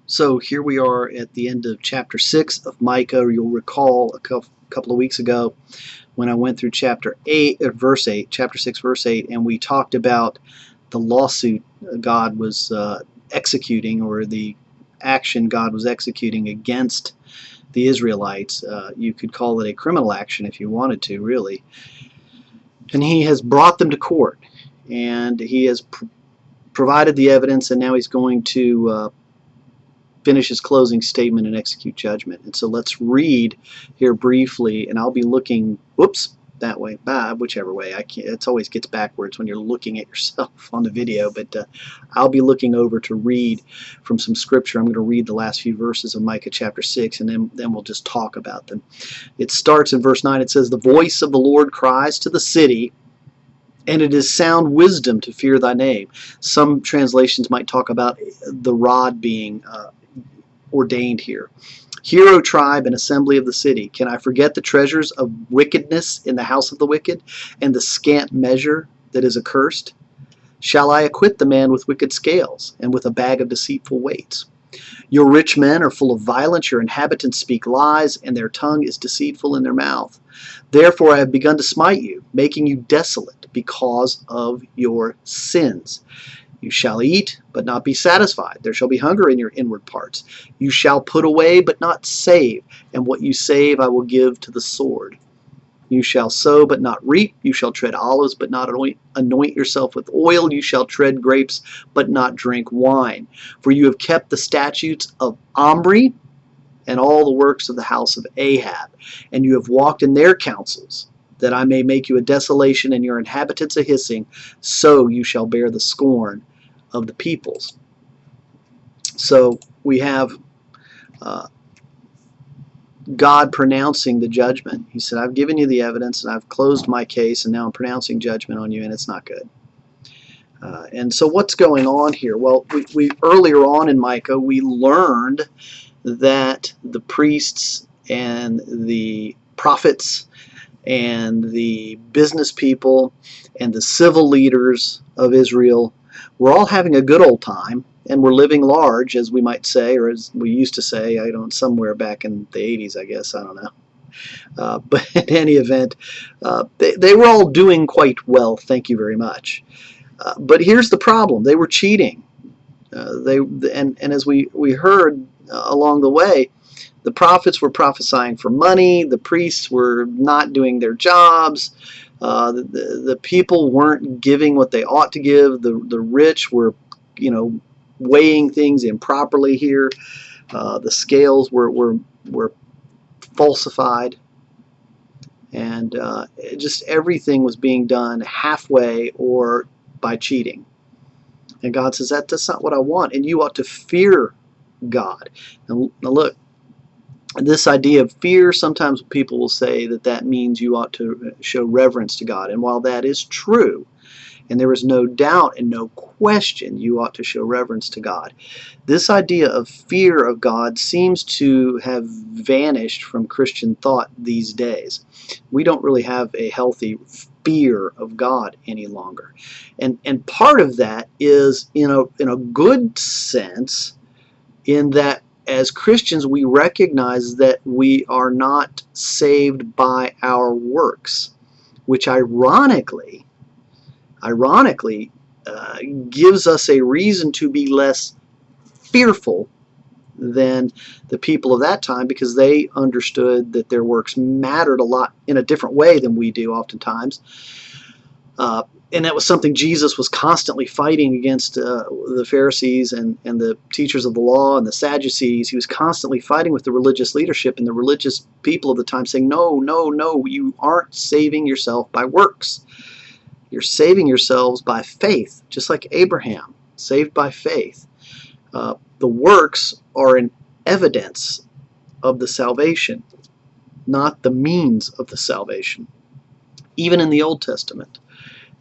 So here we are at the end of chapter 6 of Micah. You'll recall a couple of weeks ago when I went through chapter 8, verse 8, chapter 6, verse 8, and we talked about the lawsuit God was executing, or the action God was executing against the Israelites. You could call it a criminal action if you wanted to, really. And he has brought them to court, and he has provided the evidence, and now he's going to finish his closing statement and execute judgment. And so let's read here briefly, and I'll be looking, that way, whichever way. It always gets backwards when you're looking at yourself on the video, but I'll be looking over to read from some scripture. I'm going to read the last few verses of Micah chapter 6, and then we'll just talk about them. It starts in verse 9. It says, "The voice of the Lord cries to the city, and it is sound wisdom to fear thy name." Some translations might talk about the rod being ordained here. "Hear, O tribe and assembly of the city. Can I forget the treasures of wickedness in the house of the wicked, and the scant measure that is accursed? Shall I acquit the man with wicked scales, and with a bag of deceitful weights? Your rich men are full of violence, your inhabitants speak lies, and their tongue is deceitful in their mouth. Therefore I have begun to smite you, making you desolate because of your sins. You shall eat, but not be satisfied. There shall be hunger in your inward parts. You shall put away, but not save, and what you save I will give to the sword. You shall sow, but not reap. You shall tread olives, but not anoint yourself with oil. You shall tread grapes, but not drink wine. For you have kept the statutes of Omri and all the works of the house of Ahab, and you have walked in their counsels, that I may make you a desolation and your inhabitants a hissing, so you shall bear the scorn of the peoples." So we have God pronouncing the judgment. He said, I've given you the evidence, and I've closed my case, and now I'm pronouncing judgment on you, and it's not good. And so what's going on here? Well, we earlier on in Micah, we learned that the priests and the prophets and the business people and the civil leaders of Israel were all having a good old time, and were living large, as we might say, or as we used to say, somewhere back in the 80s, I guess, I don't know. But in any event, they were all doing quite well, thank you very much. But here's the problem: they were cheating. And as we heard along the way, the prophets were prophesying for money. The priests were not doing their jobs. The people weren't giving what they ought to give. The rich were, weighing things improperly here. The scales were falsified, and just everything was being done halfway or by cheating. And God says, that's not what I want, and you ought to fear God. Now look, this idea of fear, sometimes people will say that means you ought to show reverence to God. And while that is true, and there is no doubt and no question you ought to show reverence to God, this idea of fear of God seems to have vanished from Christian thought these days. We don't really have a healthy fear of God any longer. And part of that is in a good sense, in that as Christians, we recognize that we are not saved by our works, which ironically gives us a reason to be less fearful than the people of that time, because they understood that their works mattered a lot in a different way than we do oftentimes. And that was something Jesus was constantly fighting against the Pharisees and the teachers of the law and the Sadducees. He was constantly fighting with the religious leadership and the religious people of the time, saying, no, you aren't saving yourself by works. You're saving yourselves by faith, just like Abraham, saved by faith. The works are an evidence of the salvation, not the means of the salvation, even in the Old Testament.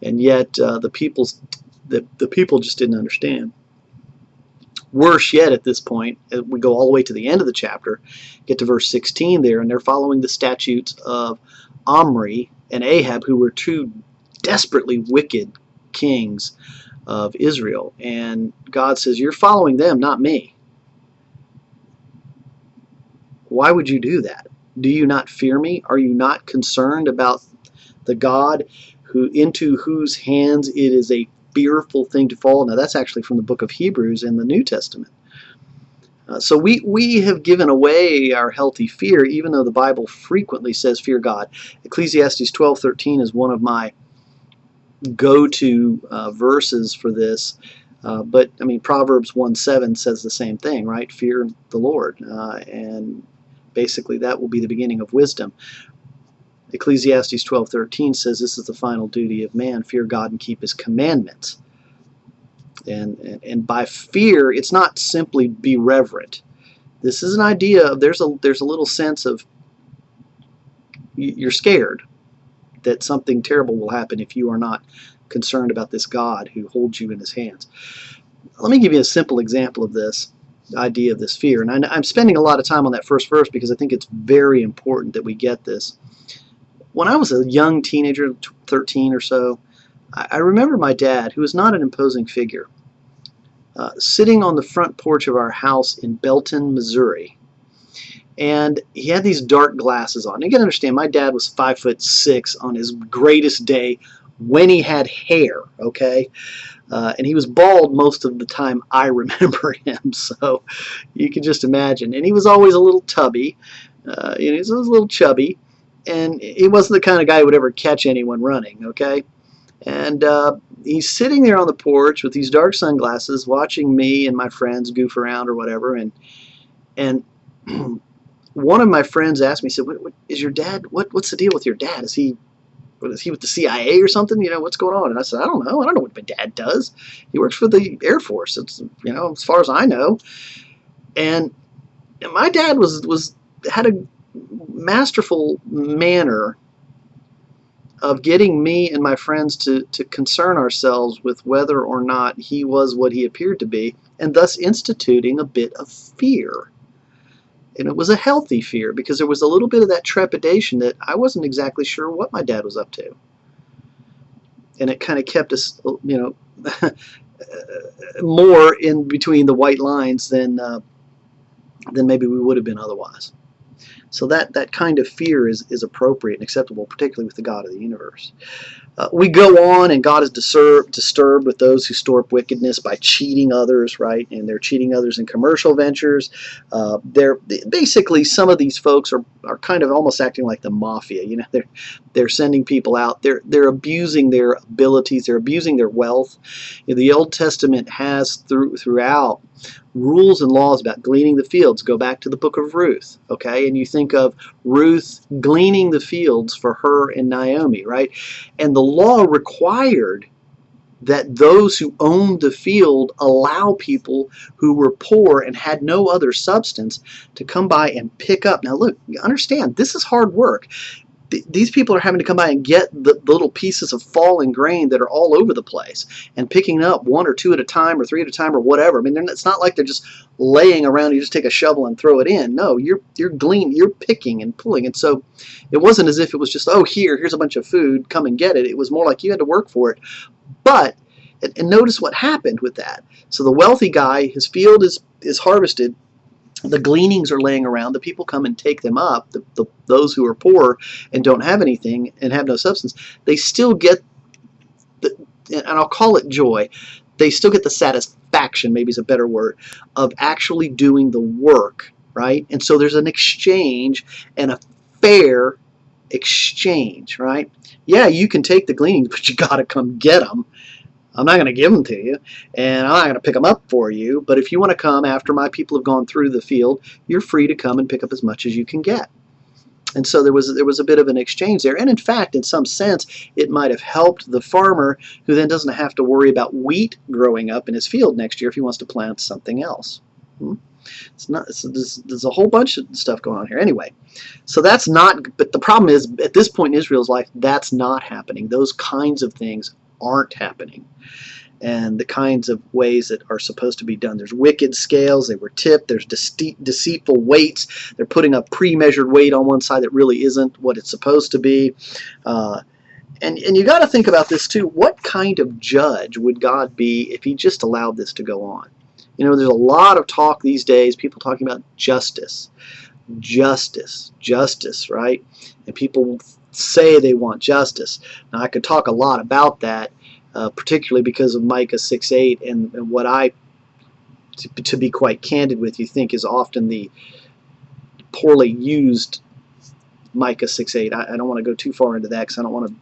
And yet the people just didn't understand. Worse yet, at this point, we go all the way to the end of the chapter, get to verse 16 there, and they're following the statutes of Omri and Ahab, who were two desperately wicked kings of Israel. And God says, you're following them, not me. Why would you do that? Do you not fear me? Are you not concerned about the God into whose hands it is a fearful thing to fall? Now that's actually from the book of Hebrews in the New Testament. So we have given away our healthy fear, even though the Bible frequently says fear God. Ecclesiastes 12:13 is one of my go-to verses for this. But I mean, Proverbs 1:7 says the same thing, right? Fear the Lord, and basically that will be the beginning of wisdom. Ecclesiastes 12:13 says this is the final duty of man: fear God and keep His commandments. And by fear, it's not simply be reverent. This is an idea of there's a little sense of you're scared that something terrible will happen if you are not concerned about this God who holds you in His hands. Let me give you a simple example of this idea of this fear. And I'm spending a lot of time on that first verse because I think it's very important that we get this. When I was a young teenager, 13 or so, I remember my dad, who was not an imposing figure, sitting on the front porch of our house in Belton, Missouri. And he had these dark glasses on. You can understand, my dad was 5'6" on his greatest day when he had hair, okay? And he was bald most of the time I remember him, so you can just imagine. And he was always a little tubby, he was a little chubby, and he wasn't the kind of guy who would ever catch anyone running, okay? And he's sitting there on the porch with these dark sunglasses, watching me and my friends goof around or whatever. And one of my friends asked me, he said, "What is your dad? What's the deal with your dad? Is he with the CIA or something? You know, what's going on?" And I said, "I don't know. I don't know what my dad does. He works for the Air Force. It's, you know, as far as I know." And my dad had a masterful manner of getting me and my friends to concern ourselves with whether or not he was what he appeared to be, and thus instituting a bit of fear. And it was a healthy fear because there was a little bit of that trepidation that I wasn't exactly sure what my dad was up to. And it kind of kept us, you know, more in between the white lines than maybe we would have been otherwise. So that kind of fear is appropriate and acceptable, particularly with the God of the universe. We go on, and God is disturbed with those who store up wickedness by cheating others, right? And they're cheating others in commercial ventures. They're basically, some of these folks are kind of almost acting like the mafia. You know, they're sending people out. They're abusing their abilities. They're abusing their wealth. You know, the Old Testament has throughout rules and laws about gleaning the fields. Go back to the book of Ruth, okay? And you think of Ruth gleaning the fields for her and Naomi, right? And the law required that those who owned the field allow people who were poor and had no other substance to come by and pick up. Now look, you understand, this is hard work. These people are having to come by and get the little pieces of fallen grain that are all over the place and picking up one or two at a time or three at a time or whatever. I mean, it's not like they're just laying around. You just take a shovel and throw it in. No, you're picking and pulling. And so it wasn't as if it was just, oh, here's a bunch of food, come and get it. It was more like you had to work for it. But, and notice what happened with that. So the wealthy guy, his field is harvested. The gleanings are laying around. The people come and take them up. Those who are poor and don't have anything and have no substance, they still get, and I'll call it joy, they still get the satisfaction, maybe is a better word, of actually doing the work, right? And so there's an exchange, and a fair exchange, right? Yeah, you can take the gleanings, but you got to come get them. I'm not going to give them to you, and I'm not going to pick them up for you, but if you want to come after my people have gone through the field, you're free to come and pick up as much as you can get. And so there was a bit of an exchange there, and in fact, in some sense, it might have helped the farmer, who then doesn't have to worry about wheat growing up in his field next year if he wants to plant something else. There's a whole bunch of stuff going on here. Anyway, so that's not, but the problem is, at this point in Israel's life, that's not happening. Those kinds of things aren't happening, and the kinds of ways that are supposed to be done. There's wicked scales, they were tipped. There's deceitful weights. They're putting a pre-measured weight on one side that really isn't what it's supposed to be. And you got to think about this too. What kind of judge would God be if he just allowed this to go on? You know, there's a lot of talk these days, people talking about justice. justice, justice, right? And people say they want justice. Now, I could talk a lot about that, particularly because of Micah 6:8 and what I, to be quite candid with you, think is often the poorly used Micah 6:8. I don't want to go too far into that because I don't want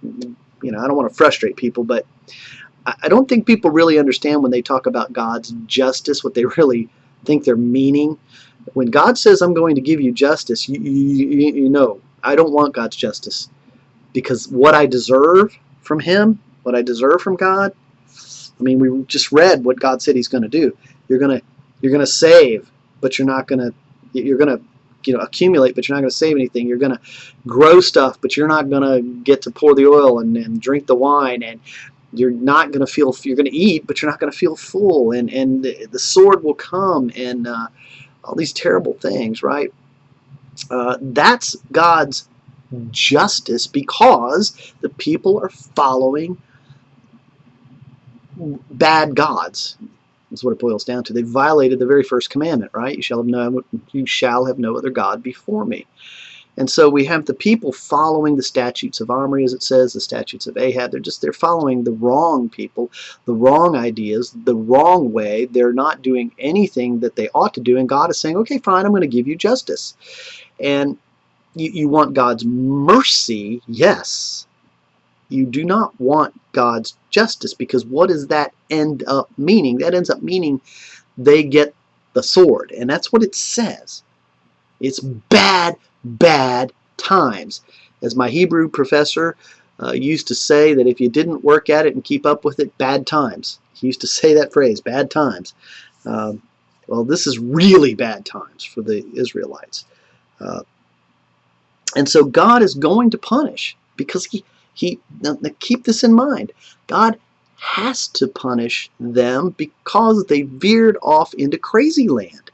to, I don't want to frustrate people, but I don't think people really understand when they talk about God's justice what they really think they're meaning. When God says, I'm going to give you justice, you know, I don't want God's justice, because what I deserve from Him, what I deserve from God, I mean, we just read what God said He's going to do. You're going to save, but you're not going to, you're going to, accumulate, but you're not going to save anything. You're going to grow stuff, but you're not going to get to pour the oil and drink the wine, and you're not going to feel, you're going to eat, but you're not going to feel full, and the sword will come, and all these terrible things, right? That's God's justice, because the people are following bad gods. That's what it boils down to. They violated the very first commandment, right? You shall have no other God before me. And so we have the people following the statutes of Omri, as it says, the statutes of Ahab. They're following the wrong people, the wrong ideas, the wrong way. They're not doing anything that they ought to do, and God is saying, okay, fine, I'm going to give you justice. And you want God's mercy, yes. You do not want God's justice, because what does that end up meaning? That ends up meaning they get the sword, and that's what it says. It's bad times. As my Hebrew professor used to say, that if you didn't work at it and keep up with it, bad times. He used to say that phrase, bad times. Well, this is really bad times for the Israelites. And so God is going to punish, because now keep this in mind. God has to punish them because they veered off into crazy land.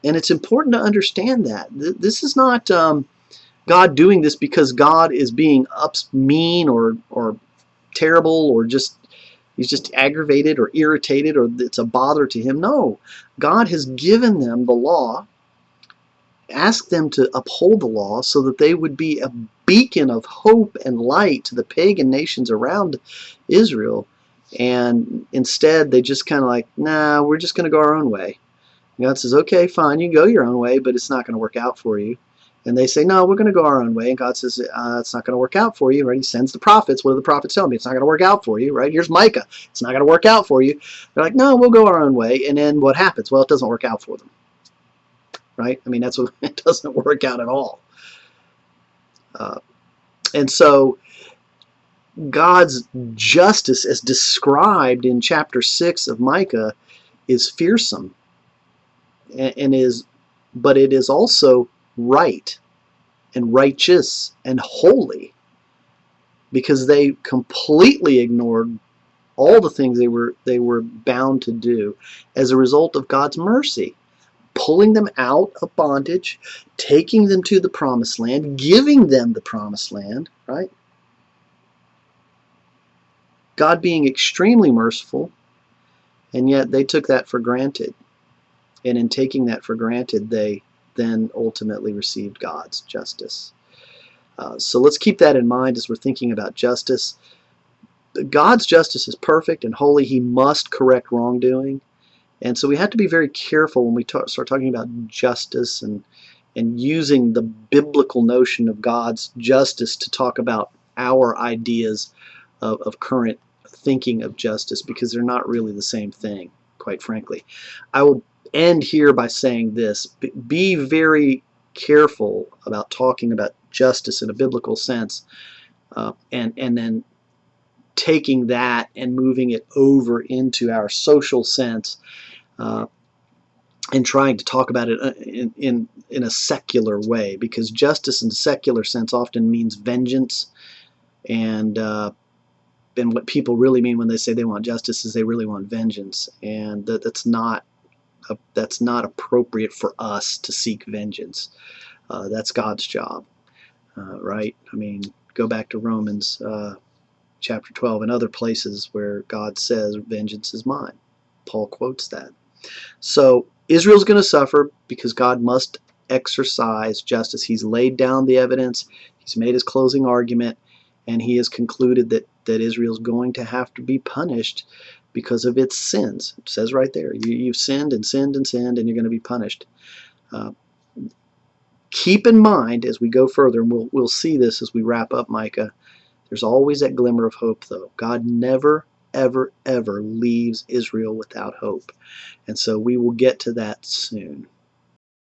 And it's important to understand that. This is not God doing this because God is being mean or terrible, or He's just aggravated or irritated, or it's a bother to Him. No, God has given them the law, asked them to uphold the law so that they would be a beacon of hope and light to the pagan nations around Israel. And instead, they just kind of like, nah, we're just going to go our own way. God says, okay, fine, you go your own way, but it's not going to work out for you. And they say, no, we're going to go our own way. And God says, it's not going to work out for you, right? He sends the prophets. What do the prophets tell me? It's not going to work out for you, right? Here's Micah. It's not going to work out for you. They're like, no, we'll go our own way. And then what happens? Well, it doesn't work out for them, right? I mean, that's what, it doesn't work out at all. And so God's justice, as described in chapter 6 of Micah, is fearsome. But it is also right and righteous and holy, because they completely ignored all the things they were bound to do as a result of God's mercy, pulling them out of bondage, taking them to the promised land, giving them the promised land, right? God being extremely merciful, and yet they took that for granted. And in taking that for granted, they then ultimately received God's justice. So let's keep that in mind as we're thinking about justice. God's justice is perfect and holy. He must correct wrongdoing. And so we have to be very careful when we start talking about justice and using the biblical notion of God's justice to talk about our ideas of current thinking of justice, because they're not really the same thing, quite frankly. I will end here by saying this: be very careful about talking about justice in a biblical sense, and then taking that and moving it over into our social sense, and trying to talk about it in a secular way, because justice in the secular sense often means vengeance, and what people really mean when they say they want justice is they really want vengeance, and that's not appropriate for us to seek vengeance. That's God's job, right? I mean, go back to Romans chapter 12 and other places where God says, vengeance is mine. Paul quotes that. So Israel's going to suffer because God must exercise justice. He's laid down the evidence. He's made his closing argument, and he has concluded that Israel's going to have to be punished because of its sins. It says right there, you've sinned and sinned and sinned, and you're going to be punished. Keep in mind as we go further, and we'll see this as we wrap up Micah, there's always that glimmer of hope, though. God never, ever, ever leaves Israel without hope. And so we will get to that soon.